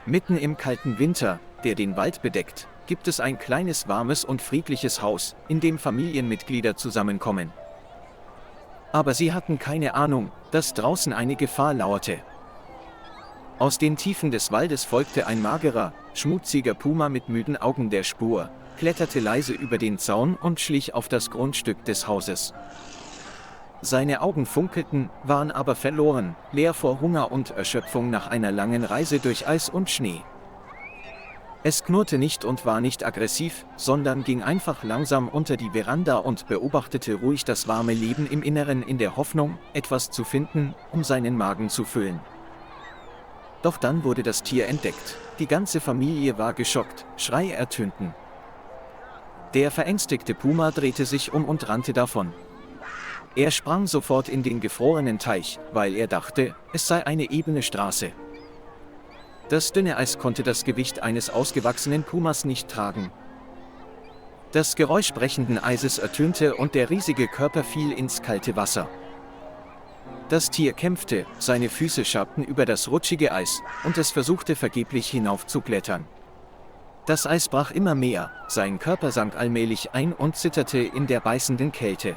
Mitten im kalten Winter, der den Wald bedeckt, gibt es ein kleines, warmes und friedliches Haus, in dem Familienmitglieder zusammenkommen. Aber sie hatten keine Ahnung, dass draußen eine Gefahr lauerte. Aus den Tiefen des Waldes folgte ein magerer, schmutziger Puma mit müden Augen der Spur, kletterte leise über den Zaun und schlich auf das Grundstück des Hauses. Seine Augen funkelten, waren aber verloren, leer vor Hunger und Erschöpfung nach einer langen Reise durch Eis und Schnee. Es knurrte nicht und war nicht aggressiv, sondern ging einfach langsam unter die Veranda und beobachtete ruhig das warme Leben im Inneren in der Hoffnung, etwas zu finden, um seinen Magen zu füllen. Doch dann wurde das Tier entdeckt. Die ganze Familie war geschockt, Schreie ertönten. Der verängstigte Puma drehte sich um und rannte davon. Er sprang sofort in den gefrorenen Teich, weil er dachte, es sei eine ebene Straße. Das dünne Eis konnte das Gewicht eines ausgewachsenen Pumas nicht tragen. Das Geräusch brechenden Eises ertönte und der riesige Körper fiel ins kalte Wasser. Das Tier kämpfte, seine Füße schabten über das rutschige Eis, und es versuchte vergeblich hinaufzuklettern. Das Eis brach immer mehr, sein Körper sank allmählich ein und zitterte in der beißenden Kälte.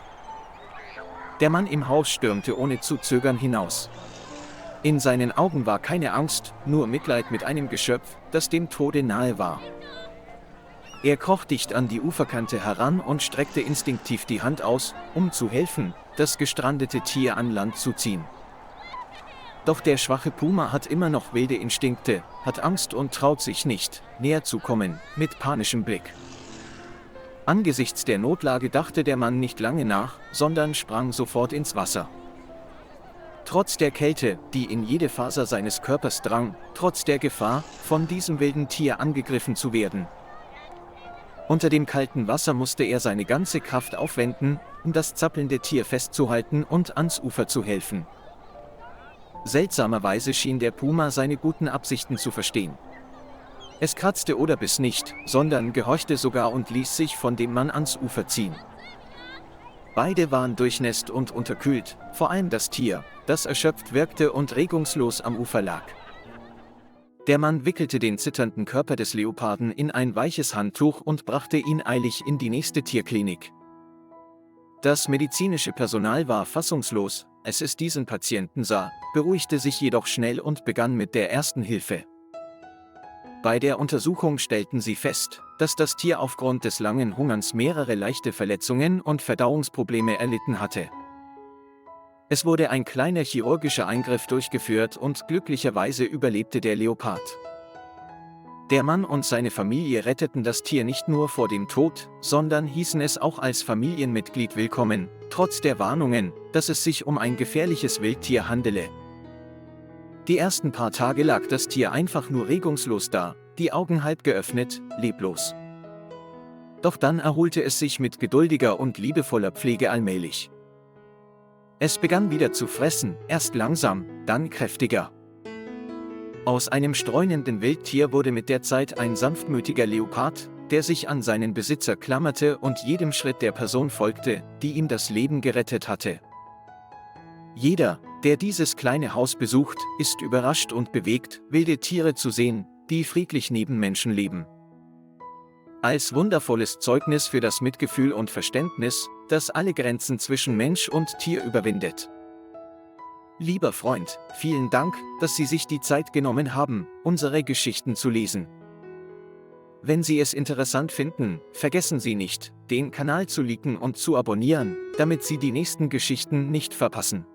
Der Mann im Haus stürmte ohne zu zögern hinaus. In seinen Augen war keine Angst, nur Mitleid mit einem Geschöpf, das dem Tode nahe war. Er kroch dicht an die Uferkante heran und streckte instinktiv die Hand aus, um zu helfen, das gestrandete Tier an Land zu ziehen. Doch der schwache Puma hat immer noch wilde Instinkte, hat Angst und traut sich nicht, näher zu kommen, mit panischem Blick. Angesichts der Notlage dachte der Mann nicht lange nach, sondern sprang sofort ins Wasser. Trotz der Kälte, die in jede Faser seines Körpers drang, trotz der Gefahr, von diesem wilden Tier angegriffen zu werden. Unter dem kalten Wasser musste er seine ganze Kraft aufwenden, um das zappelnde Tier festzuhalten und ans Ufer zu helfen. Seltsamerweise schien der Puma seine guten Absichten zu verstehen. Es kratzte oder biss nicht, sondern gehorchte sogar und ließ sich von dem Mann ans Ufer ziehen. Beide waren durchnässt und unterkühlt, vor allem das Tier, das erschöpft wirkte und regungslos am Ufer lag. Der Mann wickelte den zitternden Körper des Leoparden in ein weiches Handtuch und brachte ihn eilig in die nächste Tierklinik. Das medizinische Personal war fassungslos, als es diesen Patienten sah, beruhigte sich jedoch schnell und begann mit der ersten Hilfe. Bei der Untersuchung stellten sie fest, dass das Tier aufgrund des langen Hungerns mehrere leichte Verletzungen und Verdauungsprobleme erlitten hatte. Es wurde ein kleiner chirurgischer Eingriff durchgeführt und glücklicherweise überlebte der Leopard. Der Mann und seine Familie retteten das Tier nicht nur vor dem Tod, sondern hießen es auch als Familienmitglied willkommen, trotz der Warnungen, dass es sich um ein gefährliches Wildtier handele. Die ersten paar Tage lag das Tier einfach nur regungslos da, die Augen halb geöffnet, leblos. Doch dann erholte es sich mit geduldiger und liebevoller Pflege allmählich. Es begann wieder zu fressen, erst langsam, dann kräftiger. Aus einem streunenden Wildtier wurde mit der Zeit ein sanftmütiger Leopard, der sich an seinen Besitzer klammerte und jedem Schritt der Person folgte, die ihm das Leben gerettet hatte. Jeder, der dieses kleine Haus besucht, ist überrascht und bewegt, wilde Tiere zu sehen, die friedlich neben Menschen leben. Als wundervolles Zeugnis für das Mitgefühl und Verständnis, das alle Grenzen zwischen Mensch und Tier überwindet. Lieber Freund, vielen Dank, dass Sie sich die Zeit genommen haben, unsere Geschichten zu lesen. Wenn Sie es interessant finden, vergessen Sie nicht, den Kanal zu liken und zu abonnieren, damit Sie die nächsten Geschichten nicht verpassen.